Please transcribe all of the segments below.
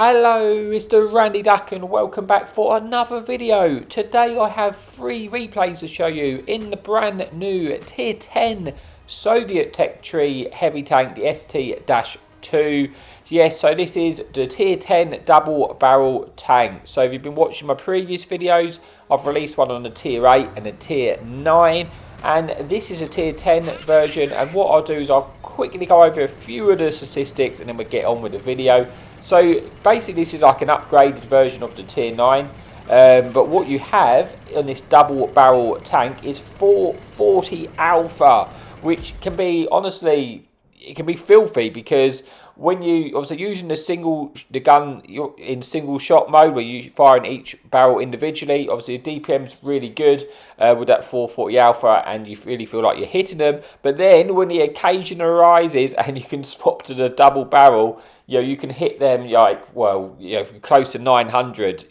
Hello, Mr. Randy Duck, and welcome back for another video. Today I have 3 replays to show you in the brand new Tier 10 Soviet Tech Tree Heavy Tank, the ST-2. Yes, so this is the Tier 10 double barrel tank. So if you've been watching my previous videos, I've released one on the Tier 8 and the Tier 9. And this is a Tier 10 version, and what I'll do is I'll quickly go over a few of the statistics and then we'll get on with the video. So basically this is like an upgraded version of the Tier 9, but what you have on this double barrel tank is 440 Alpha, which can be, honestly, it can be filthy, because when you obviously using the gun you're in single shot mode where you firing each barrel individually, obviously the DPM's really good with that 440 Alpha, and you really feel like you're hitting them. But then when the occasion arises and you can swap to the double barrel, you can hit them like, well, close to 900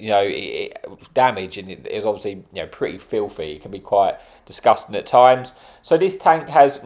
damage, and it is obviously pretty filthy. It can be quite disgusting at times. So this tank has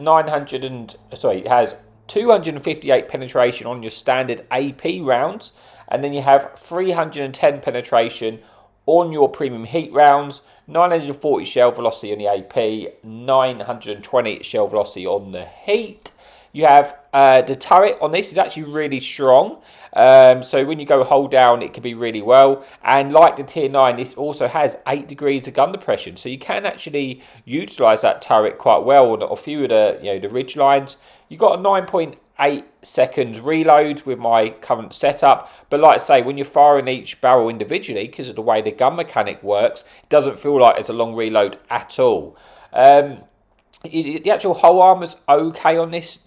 258 penetration on your standard AP rounds, and then you have 310 penetration on your premium heat rounds, 940 shell velocity on the AP, 920 shell velocity on the heat. You have the turret on this is actually really strong, so when you go hold down it can be really well, and like the Tier 9 this also has 8 degrees of gun depression, so you can actually utilise that turret quite well on a few of the ridge lines. You've got a 9.8 seconds reload with my current setup, but like I say, when you're firing each barrel individually, because of the way the gun mechanic works, it doesn't feel like it's a long reload at all. The actual whole armour's okay on this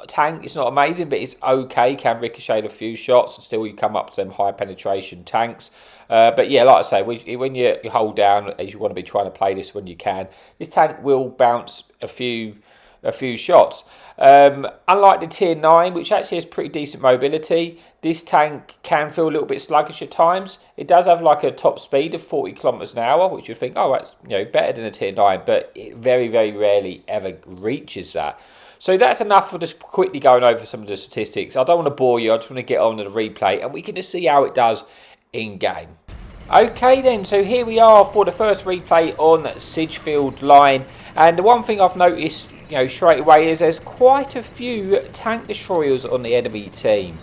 tank. It's not amazing, but it's okay. Can ricochet a few shots and still you come up to them high penetration tanks. But yeah, like I say, when you hold down, as you want to be trying to play this when you can, this tank will bounce a few shots. Unlike the Tier 9, which actually has pretty decent mobility, this tank can feel a little bit sluggish at times. It does have like a top speed of 40 kilometers an hour, which you think, oh, that's better than a Tier 9, but it very, very rarely ever reaches that. So that's enough for just quickly going over some of the statistics. I don't want to bore you, I just want to get on to the replay, and we can just see how it does in game. Okay then, so here we are for the first replay on Sigfried line, and the one thing I've noticed straight away is there's quite a few tank destroyers on the enemy team,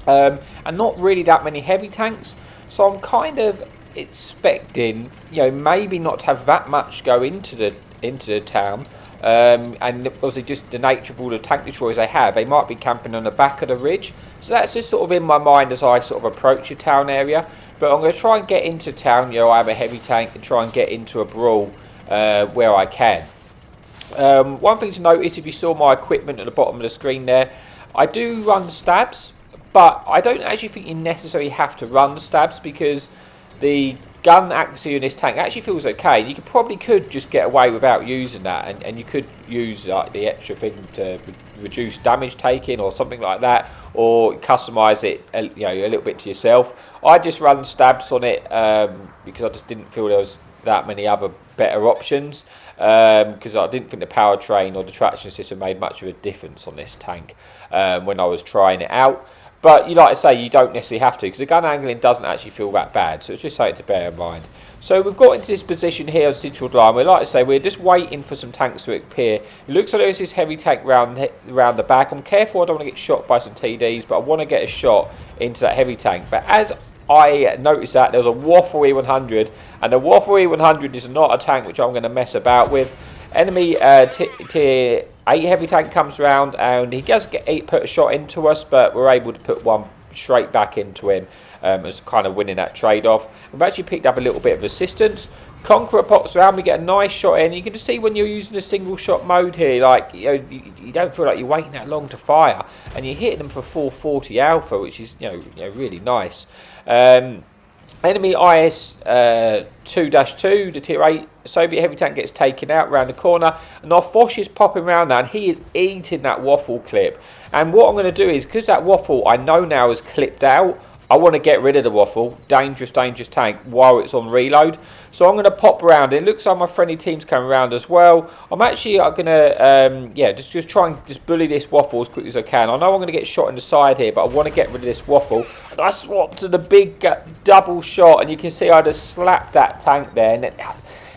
and not really that many heavy tanks, so I'm kind of expecting maybe not to have that much go into the town, and obviously just the nature of all the tank destroyers they have, they might be camping on the back of the ridge, so that's just sort of in my mind as I sort of approach the town area. But I'm going to try and get into town, I have a heavy tank, and try and get into a brawl where I can. One thing to notice, if you saw my equipment at the bottom of the screen there, I do run stabs, but I don't actually think you necessarily have to run the stabs, because the gun accuracy in this tank actually feels okay. You probably could just get away without using that, and you could use like the extra thing to reduce damage taken or something like that, or customize it a little bit to yourself. I just run stabs on it because I just didn't feel there was that many other better options, because I didn't think the powertrain or the traction system made much of a difference on this tank when I was trying it out. But like I say, you don't necessarily have to, because the gun angling doesn't actually feel that bad, so it's just something to bear in mind. So we've got into this position here on Sigfried line. Like I say, we're just waiting for some tanks to appear. It looks like there's this heavy tank round the back. I'm careful I don't want to get shot by some TDs, but I want to get a shot into that heavy tank. But as I noticed that there was a Waffle E100, and the Waffle E100 is not a tank which I'm going to mess about with. Enemy Tier 8 heavy tank comes around, and he does put a shot into us, but we're able to put one straight back into him, as kind of winning that trade-off. We've actually picked up a little bit of assistance. Conqueror pops around, we get a nice shot in. You can just see when you're using a single shot mode here, like you don't feel like you're waiting that long to fire, and you're hitting them for 440 Alpha, which is really nice. Enemy IS-2-2, the Tier 8 Soviet heavy tank gets taken out around the corner, and our Foch is popping around now, and he is eating that Waffle clip. And what I'm going to do is, because that Waffle I know now is clipped out, I want to get rid of the waffle. Dangerous, dangerous tank while it's on reload. So I'm going to pop around. It looks like my friendly team's coming around as well. I'm actually going to, just try and just bully this waffle as quickly as I can. I know I'm going to get shot in the side here, but I want to get rid of this waffle. And I swapped to the big double shot, and you can see I just slapped that tank there. And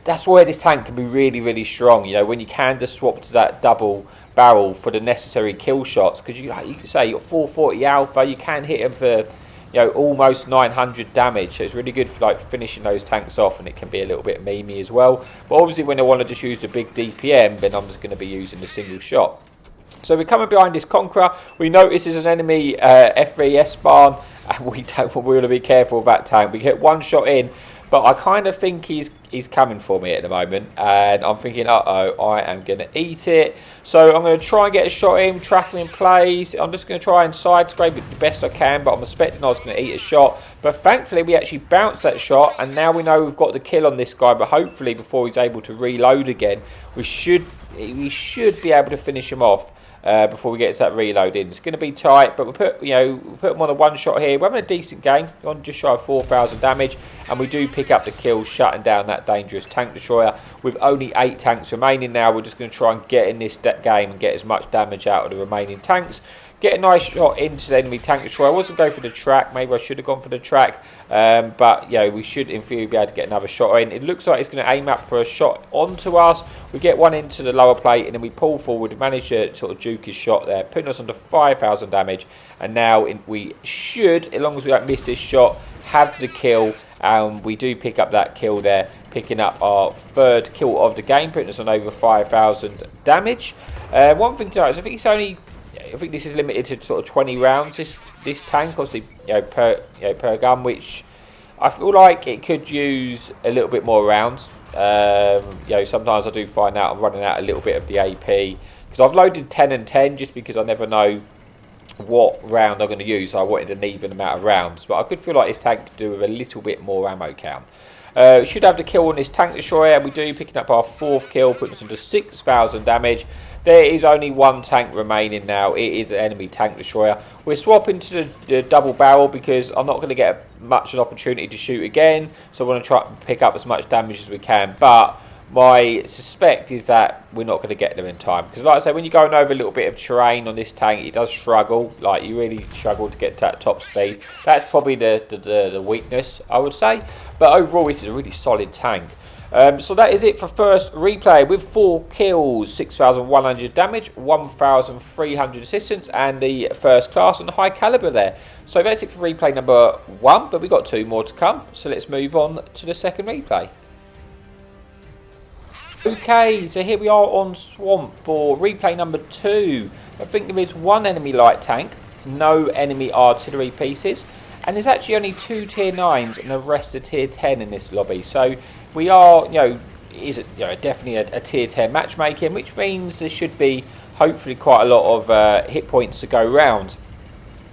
that's where this tank can be really, really strong. You know, when you can just swap to that double barrel for the necessary kill shots, because you can say you've got 440 alpha, you can hit them for, you know, almost 900 damage, so it's really good for like finishing those tanks off, and it can be a little bit memey as well. But obviously when I want to just use the big DPM, then I'm just going to be using the single shot. So we're coming behind this Conqueror. We notice there's an enemy F3S barn, and we want to be careful of that tank. We get one shot in, but I kind of think he's coming for me at the moment, and I'm thinking, uh-oh, I am going to eat it. So I'm going to try and get a shot in, track him in place. I'm just going to try and side scrape it the best I can, but I'm expecting I was going to eat a shot. But thankfully, we actually bounced that shot, and now we know we've got the kill on this guy. But hopefully, before he's able to reload again, we should be able to finish him off. Before we get that reload in. It's going to be tight, but we'll put them on a one shot here. We're having a decent game, on just shy of 4,000 damage, and we do pick up the kill, shutting down that dangerous tank destroyer. With only 8 tanks remaining now, we're just going to try and get in this game and get as much damage out of the remaining tanks. Get a nice shot into the enemy tank destroyer. I wasn't going for the track. Maybe I should have gone for the track. But, we should, in theory, be able to get another shot in. It looks like it's going to aim up for a shot onto us. We get one into the lower plate, and then we pull forward. We manage to sort of juke his shot there, putting us under 5,000 damage. And now we should, as long as we don't miss this shot, have the kill. And we do pick up that kill there, picking up our 3rd kill of the game, putting us on over 5,000 damage. One thing to note is I think this is limited to sort of 20 rounds, this tank, obviously, per gun, which I feel like it could use a little bit more rounds. Sometimes I do find out I'm running out a little bit of the AP, because I've loaded 10 and 10 just because I never know what round I'm going to use, so I wanted an even amount of rounds. But I could feel like this tank could do with a little bit more ammo count. Should have the kill on this tank destroyer, and we do, picking up our 4th kill, putting us into 6,000 damage. There is only one tank remaining now. It is an enemy tank destroyer. We're swapping to the double barrel because I'm not going to get much an opportunity to shoot again, so I want to try and pick up as much damage as we can. But my suspect is that we're not going to get them in time, because like I say, when you're going over a little bit of terrain on this tank, it does struggle. Like, you really struggle to get to that top speed. That's probably the weakness, I would say. But overall, this is a really solid tank. So that is it for first replay, with 4 kills, 6,100 damage, 1,300 assistance, and the first class and the high caliber there. So that's it for replay number 1, but we've got 2 more to come. So let's move on to the second replay. Okay, so here we are on Swamp for replay number 2. I think there is 1 enemy light tank, no enemy artillery pieces, and there's actually only 2 tier 9s and the rest are tier 10 in this lobby. So we are, definitely a tier 10 matchmaking, which means there should be hopefully quite a lot of hit points to go round.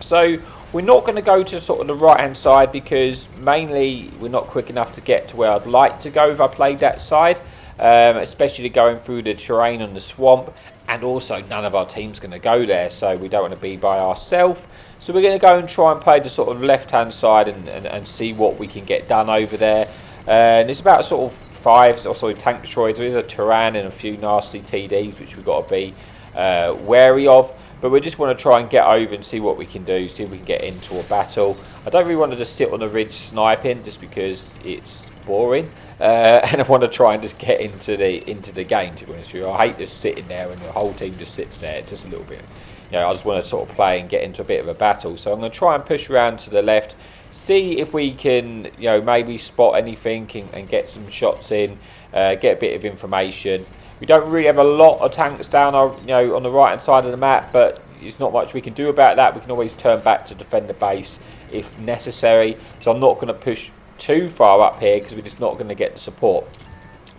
So we're not going to go to sort of the right hand side, because mainly we're not quick enough to get to where I'd like to go if I played that side, especially going through the terrain and the swamp, and also none of our team's going to go there, so we don't want to be by ourselves. So we're going to go and try and play the sort of left hand side and see what we can get done over there. And it's about sort of 5 or so tank destroyers. There is a Turan and a few nasty TDs, which we've got to be wary of. But we just want to try and get over and see what we can do, see if we can get into a battle. I don't really want to just sit on the ridge sniping, just because it's boring. And I want to try and just get into the game, to be honest with you. I hate just sitting there and the whole team just sits there. It's just a little bit, I just want to sort of play and get into a bit of a battle. So I'm going to try and push around to the left, see if we can, maybe spot anything and get some shots in, get a bit of information. We don't really have a lot of tanks down on the right hand side of the map, but there's not much we can do about that. We can always turn back to defend the base if necessary. So I'm not going to push too far up here, because we're just not going to get the support.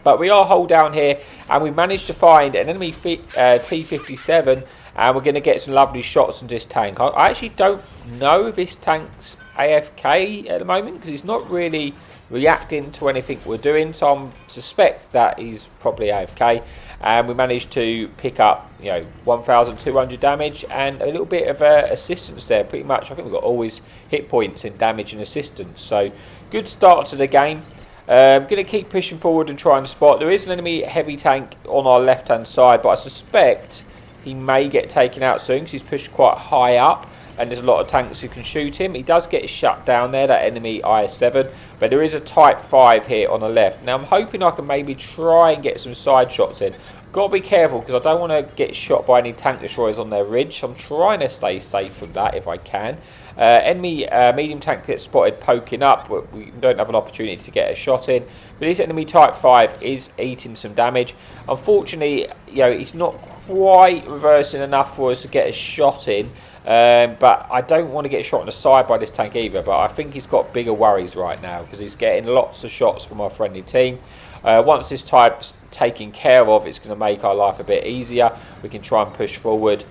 But we are hold down here, and we managed to find an enemy T-57, and we're going to get some lovely shots on this tank. I actually don't know if this tank's AFK at the moment, because it's not really reacting to anything we're doing, so I suspect that he's probably AFK. And we managed to pick up, 1,200 damage and a little bit of assistance there. Pretty much, I think we've got all his hit points in damage and assistance. So, good start to the game. I'm going to keep pushing forward and try and spot. There is an enemy heavy tank on our left-hand side, but I suspect he may get taken out soon because he's pushed quite high up. And there's a lot of tanks who can shoot him. He does get shut down there, that enemy IS-7. But there is a Type 5 here on the left. Now, I'm hoping I can maybe try and get some side shots in. Got to be careful because I don't want to get shot by any tank destroyers on their ridge. So I'm trying to stay safe from that if I can. Enemy medium tank gets spotted poking up, but we don't have an opportunity to get a shot in. But this enemy Type 5 is eating some damage. Unfortunately, it's not quite reversing enough for us to get a shot in. But I don't want to get shot on the side by this tank either. But I think he's got bigger worries right now because he's getting lots of shots from our friendly team. Once this type's taken care of, it's going to make our life a bit easier. We can try and push forward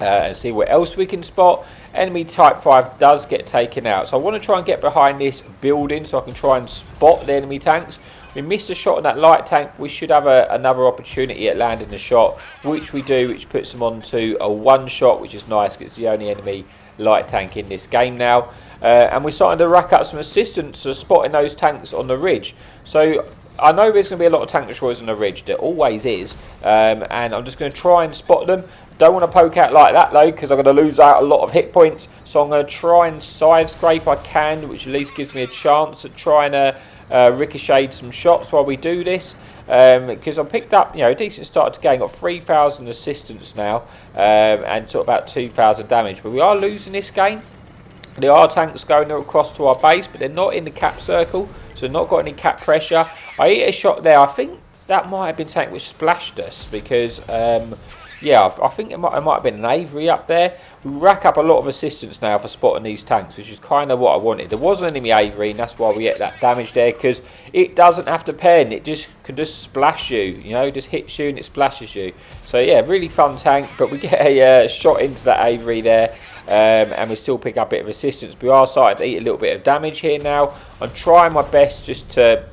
and see what else we can spot. Enemy Type 5 does get taken out. So I want to try and get behind this building so I can try and spot the enemy tanks. We missed a shot on that light tank. We should have another opportunity at landing the shot, which we do, which puts them onto a one shot, which is nice because it's the only enemy light tank in this game now. And we're starting to rack up some assistance for spotting those tanks on the ridge. So I know there's going to be a lot of tank destroyers on the ridge. There always is. And I'm just going to try and spot them. Don't want to poke out like that though, because I'm going to lose out a lot of hit points. So I'm going to try and side scrape I can, which at least gives me a chance at trying to ricochet some shots while we do this. Because I picked up, a decent start to game. Got 3,000 assistance now, and sort of about 2,000 damage. But we are losing this game. There are tanks going across to our base, but they're not in the cap circle, so they've not got any cap pressure. I hit a shot there. I think that might have been tank which splashed us because, I think it might have been an Avery up there. We rack up a lot of assistance now for spotting these tanks, which is kind of what I wanted. There was an enemy Avery, and that's why we get that damage there, because it doesn't have to pen. It can just splash you, just hits you and it splashes you. So yeah, really fun tank, but we get a shot into that Avery there. And we still pick up a bit of assistance. We are starting to eat a little bit of damage here now. I'm trying my best just to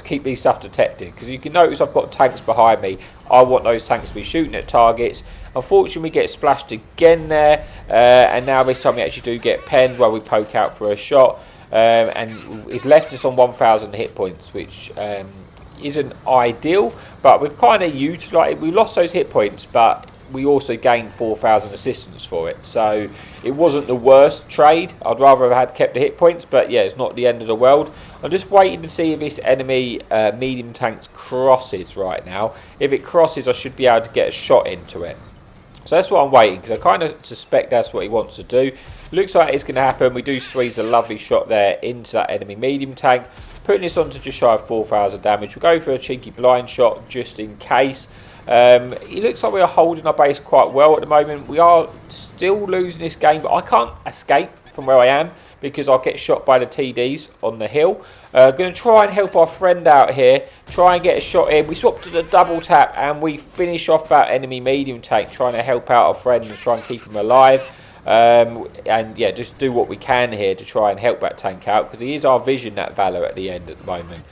keep these stuff detected, because you can notice I've got tanks behind me. I want those tanks to be shooting at targets. Unfortunately, we get splashed again there, and now this time we actually do get penned while we poke out for a shot, and it's left us on 1,000 hit points, which isn't ideal, but we've kind of utilised. We lost those hit points, but we also gained 4,000 assistance for it, so it wasn't the worst trade. I'd rather have had kept the hit points, but yeah, it's not the end of the world. I'm just waiting to see if this enemy medium tank crosses right now. If it crosses, I should be able to get a shot into it. So that's what I'm waiting, because I kind of suspect that's what he wants to do. Looks like it's going to happen. We do squeeze a lovely shot there into that enemy medium tank, putting this on to just shy of 4,000 damage. We'll go for a cheeky blind shot just in case. It looks like we are holding our base quite well at the moment. We are still losing this game, but I can't escape from where I am because I'll get shot by the TDs on the hill. Going to try and help our friend out here, try and get a shot in. We swap to the double tap and we finish off that enemy medium tank, trying to help out our friend and try and keep him alive. And yeah, just do what we can here to try and help that tank out, because he is our vision, that Valor, at the end at the moment.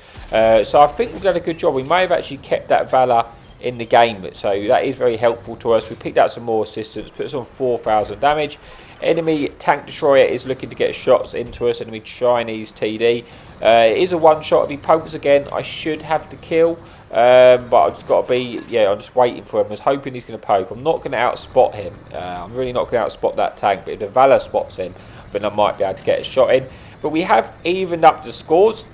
So I think we've done a good job. We may have actually kept that Valor in the game, so that is very helpful to us. We picked out some more assistance, put us on 4,000 damage. Enemy tank destroyer is looking to get shots into us. Enemy Chinese TD, it is a one shot. If he pokes again, I should have to kill, but I've just got to be, I'm just waiting for him. I was hoping he's going to poke. I'm not going to outspot him. I'm really not going to outspot that tank, but if the Valor spots him, then I might be able to get a shot in. But we have evened up the scores.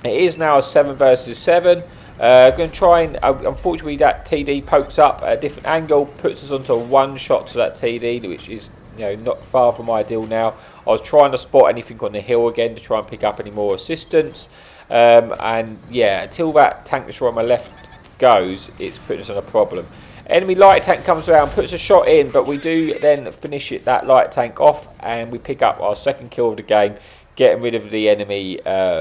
It is now a 7 versus 7. Going to try and, unfortunately, that TD pokes up at a different angle, puts us onto a one shot to that TD, which is not far from ideal now. I was trying to spot anything on the hill again to try and pick up any more assistance, and yeah, until that tank destroyer on my left goes, it's putting us on a problem. Enemy light tank comes around, puts a shot in, but we do then finish that light tank off, and we pick up our second kill of the game, getting rid of the enemy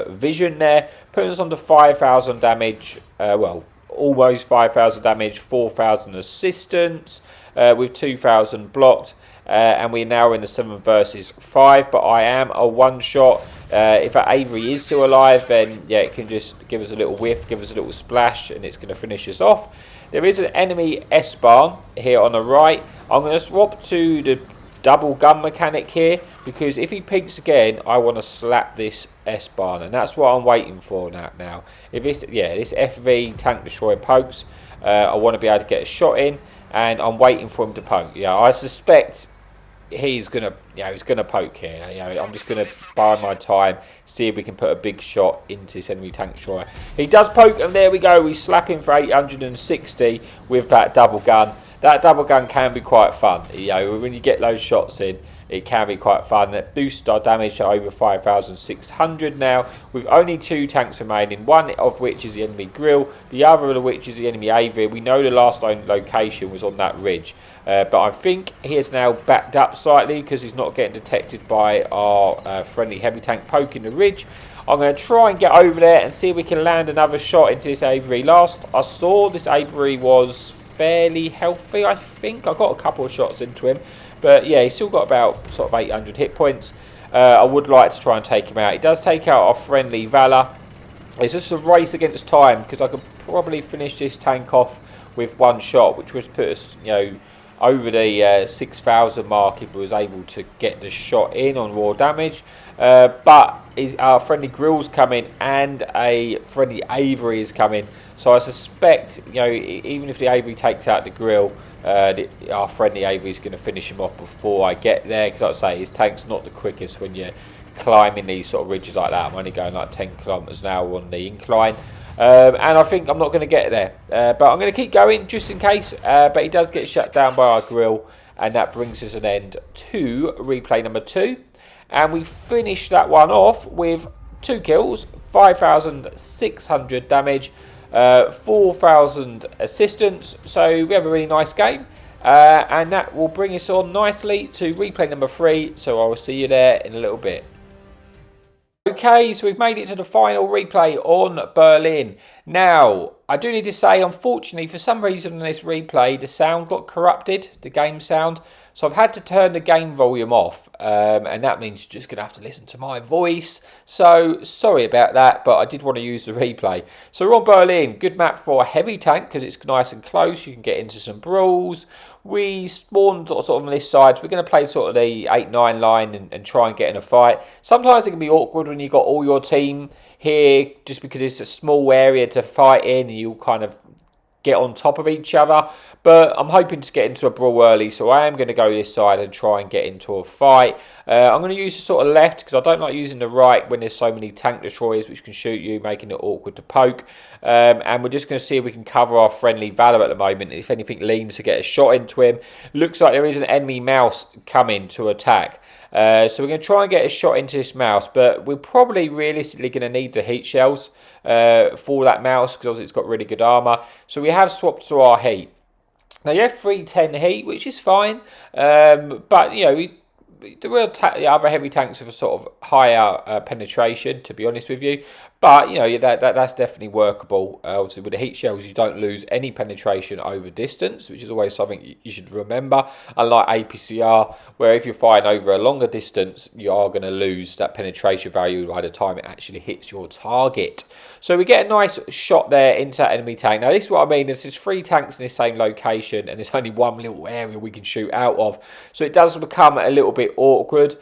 vision there, putting us on to 5,000 damage, well, almost 5,000 damage, 4,000 assistance, with 2,000 blocked. and we're now in the 7 versus 5, but I am a one-shot. If that Avery is still alive, then yeah, it can just give us a little whiff, give us a little splash, and it's going to finish us off. There is an enemy S-Barn here on the right. I'm going to swap to the double gun mechanic here, because if he peeks again, I want to slap this S-Barn, and that's what I'm waiting for now. If this, yeah, this FV tank destroyer pokes, I want to be able to get a shot in, and I'm waiting for him to poke. Yeah, I suspect he's gonna, he's gonna poke here. I'm just gonna buy my time, see if we can put a big shot into this enemy tank destroyer. He does poke, and there we go. We slap him for 860 with that double gun. That double gun can be quite fun. When you get those shots in, it can be quite fun. It boosts our damage to over 5,600 now, with only 2 tanks remaining, one of which is the enemy grill, the other of which is the enemy Avery. We know the last location was on that ridge, but I think he is now backed up slightly because he's not getting detected by our friendly heavy tank poking the ridge. I'm going to try and get over there and see if we can land another shot into this Avery. Last I saw, this Avery was fairly healthy, I think. I got a couple of shots into him, but yeah, he's still got about sort of 800 hit points. I would like to try and take him out. He does take out our friendly Valor. It's just a race against time, because I could probably finish this tank off with one shot, which would put us, over the 6,000 mark if we was able to get the shot in on raw damage. But our friendly grill's coming, and a friendly Avery is coming. So I suspect, even if the Avery takes out the grill, our friendly Avery is going to finish him off before I get there. Because like I say, his tank's not the quickest when you're climbing these sort of ridges like that. I'm only going like 10 kilometers an hour on the incline. And I think I'm not going to get there. But I'm going to keep going just in case. But he does get shut down by our grill. And that brings us an end to replay number 2. And we finish that one off with 2 kills, 5,600 damage. 4,000 assistance, so we have a really nice game, and that will bring us on nicely to replay number 3, so I will see you there in a little bit. Okay, so we've made it to the final replay on Berlin. Now, I do need to say, unfortunately, for some reason in this replay, the sound got corrupted, the game sound. So I've had to turn the game volume off, and that means you're just going to have to listen to my voice. So sorry about that, but I did want to use the replay. So we're on Berlin. Good map for a heavy tank because it's nice and close. You can get into some brawls. We spawned sort of on this side. So we're going to play sort of the 8-9 line and try and get in a fight. Sometimes it can be awkward when you've got all your team here, just because it's a small area to fight in, and you kind of get on top of each other. But I'm hoping to get into a brawl early, so I am going to go this side and try and get into a fight. I'm going to use the sort of left because I don't like using the right when there's so many tank destroyers which can shoot you, making it awkward to poke. And we're just going to see if we can cover our friendly Valor at the moment. If anything leans to get a shot into him. Looks like there is an enemy mouse coming to attack. So we're going to try and get a shot into this mouse, but we're probably realistically going to need the heat shells for that mouse because obviously it's got really good armour. So we have swapped to our heat. Now you have 310 heat, which is fine, but the real other heavy tanks have a sort of higher penetration, to be honest with you. But that's definitely workable. Obviously, with the heat shells, you don't lose any penetration over distance, which is always something you should remember. Unlike APCR, where if you're firing over a longer distance, you are going to lose that penetration value by the time it actually hits your target. So we get a nice shot there into that enemy tank. Now, this is what I mean. There's 3 tanks in the same location, and there's only one little area we can shoot out of. So it does become a little bit awkward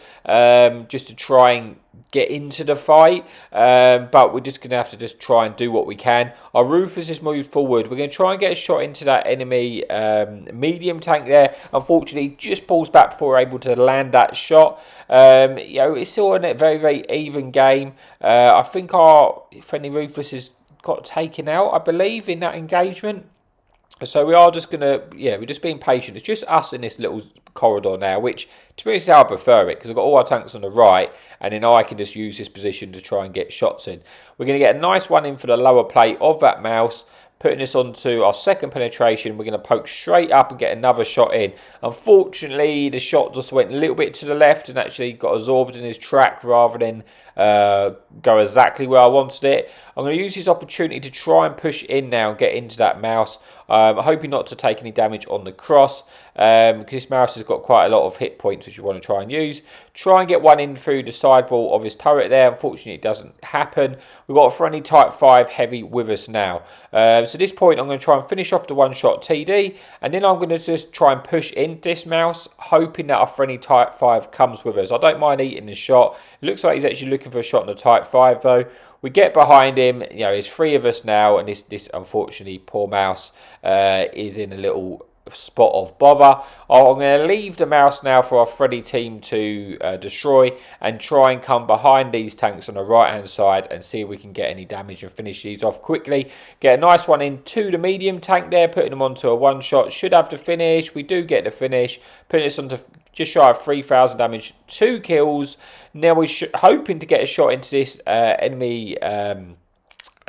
just to try and get into the fight, but we're just going to have to just try and do what we can. Our Rufus has moved forward. We're going to try and get a shot into that enemy medium tank there. Unfortunately, just pulls back before we're able to land that shot. It's still a very, very even game. I think our friendly Rufus has got taken out, I believe, in that engagement. So we are just going to, we're just being patient. It's just us in this little corridor now, which, to be honest, is how I prefer it, because we've got all our tanks on the right, and then I can just use this position to try and get shots in. We're going to get a nice one in for the lower plate of that mouse, putting this onto our second penetration. We're going to poke straight up and get another shot in. Unfortunately, the shot just went a little bit to the left and actually got absorbed in his track rather than go exactly where I wanted it. I'm going to use this opportunity to try and push in now and get into that mouse. Hoping not to take any damage on the cross, because this mouse has got quite a lot of hit points which you want to try and use. Try and get one in through the sidewall of his turret there. Unfortunately, it doesn't happen. We've got a friendly Type 5 heavy with us now. So at this point, I'm going to try and finish off the one-shot TD, and then I'm going to just try and push into this mouse, hoping that our friendly Type 5 comes with us. I don't mind eating this shot. It looks like he's actually looking for a shot on the Type 5, though. We get behind him, you know, there's three of us now, and this unfortunately, poor mouse is in a little spot of bother. I'm going to leave the mouse now for our Freddy team to destroy, and try and come behind these tanks on the right hand side and see if we can get any damage and finish these off quickly. Get a nice one into the medium tank there, putting them onto a one shot. Should have to finish. We do get the finish, putting us onto just shy of 3,000 damage, 2 kills. Now we're hoping to get a shot into this enemy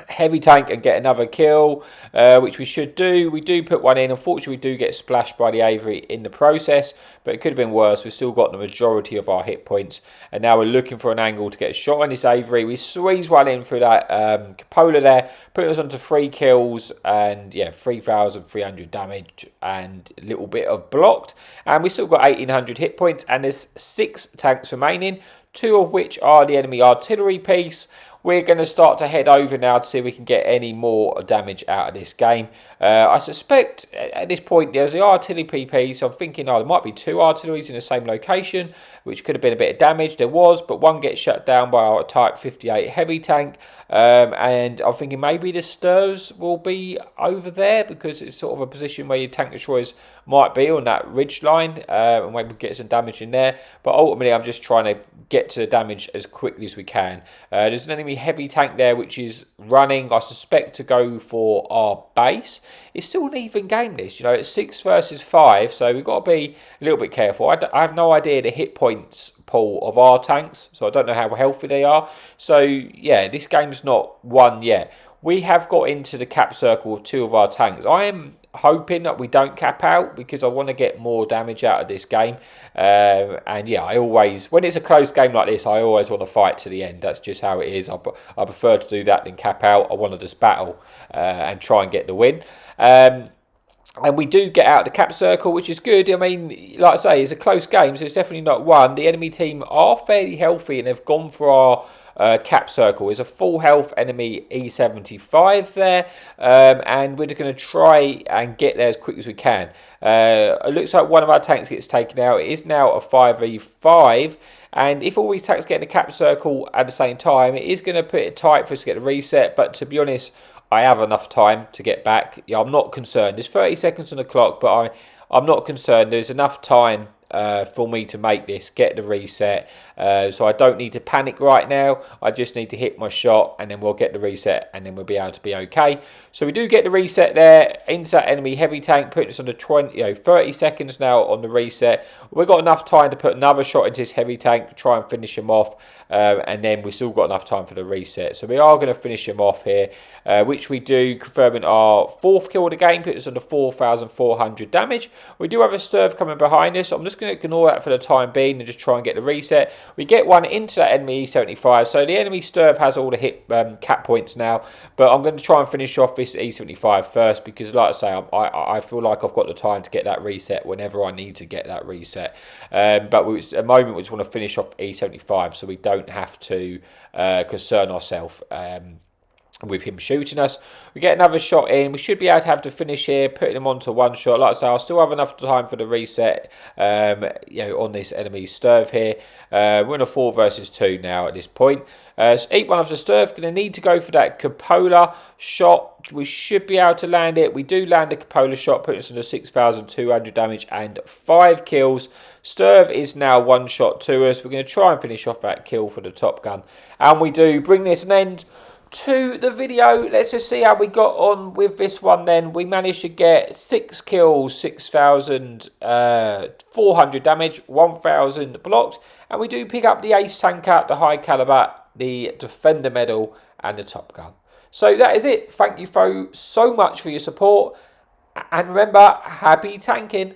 heavy tank and get another kill, which we should do. We do put one in. Unfortunately, we do get splashed by the Avery in the process, but it could have been worse. We've still got the majority of our hit points, and now we're looking for an angle to get a shot on this Avery. We squeeze one in through that cupola there, putting us onto 3 kills and, yeah, 3,300 damage and a little bit of blocked. And we still got 1,800 hit points, and there's 6 tanks remaining, 2 of which are the enemy artillery piece. We're going to start to head over now to see if we can get any more damage out of this game. I suspect at this point there's the artillery PP, so I'm thinking there might be 2 artilleries in the same location, which could have been a bit of damage. There was, but one gets shut down by our Type 58 heavy tank. And I'm thinking maybe the stirs will be over there, because it's sort of a position where your tank destroyers might be on that ridge line, and maybe get some damage in there. But ultimately, I'm just trying to get to the damage as quickly as we can. There's an enemy heavy tank there which is running, I suspect, to go for our base. It's still an even game, this, you know, it's 6 versus 5, so we've got to be a little bit careful. I have no idea the hit points pool of our tanks, so I don't know how healthy they are. So yeah, this game's not won yet. We have got into the cap circle of 2 of our tanks. I am hoping that we don't cap out, because I want to get more damage out of this game. And yeah, I always, when it's a close game like this, I always want to fight to the end. That's just how it is. I prefer to do that than cap out. I want to just battle and try and get the win. And we do get out the cap circle, which is good. I mean, like I say, it's a close game, so it's definitely not won. The enemy team are fairly healthy, and they've gone for our cap circle. It's a full health enemy E75 there, and we're just going to try and get there as quick as we can. It looks like one of our tanks gets taken out. It is now a 5v5, and if all these tanks get in the cap circle at the same time, it is going to put it tight for us to get the reset. But to be honest, I have enough time to get back. Yeah, I'm not concerned. There's 30 seconds on the clock, but I'm not concerned. There's enough time for me to make this, get the reset. So I don't need to panic right now. I just need to hit my shot, and then we'll get the reset, and then we'll be able to be okay. So we do get the reset there into that enemy heavy tank, putting us on the 30 seconds now on the reset. We've got enough time to put another shot into this heavy tank to try and finish him off. And then we still got enough time for the reset. So we are going to finish him off here, which we do, confirming our 4th kill of the game, put us on the 4,400 damage. We do have a sturf coming behind us. I'm just going to ignore that for the time being and just try and get the reset. We get one into that enemy E75. So the enemy sturf has all the hit cap points now, but I'm going to try and finish off this E75 first, because like I say, I feel like I've got the time to get that reset whenever I need to get that reset. But at the moment, we just want to finish off E75 so we don't have to concern ourselves with him shooting us. We get another shot in. We should be able to have the finish here, putting him onto one shot. Like I say, I'll still have enough time for the reset, on this enemy sturf here. We're in a 4 versus 2 now at this point. So eat one of the sturf. Going to need to go for that cupola shot. We should be able to land it. We do land the cupola shot, putting us into 6,200 damage and 5 kills. Sturf is now 1 shot to us. We're going to try and finish off that kill for the top gun. And we do bring this an end to the video. Let's just see how we got on with this one then. We managed to get 6 kills, 6,400 damage, 1,000 blocked. And we do pick up the ace tanker, the high caliber, the defender medal, and the top gun. So that is it. Thank you so much for your support. And remember, happy tanking.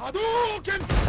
Hadouken!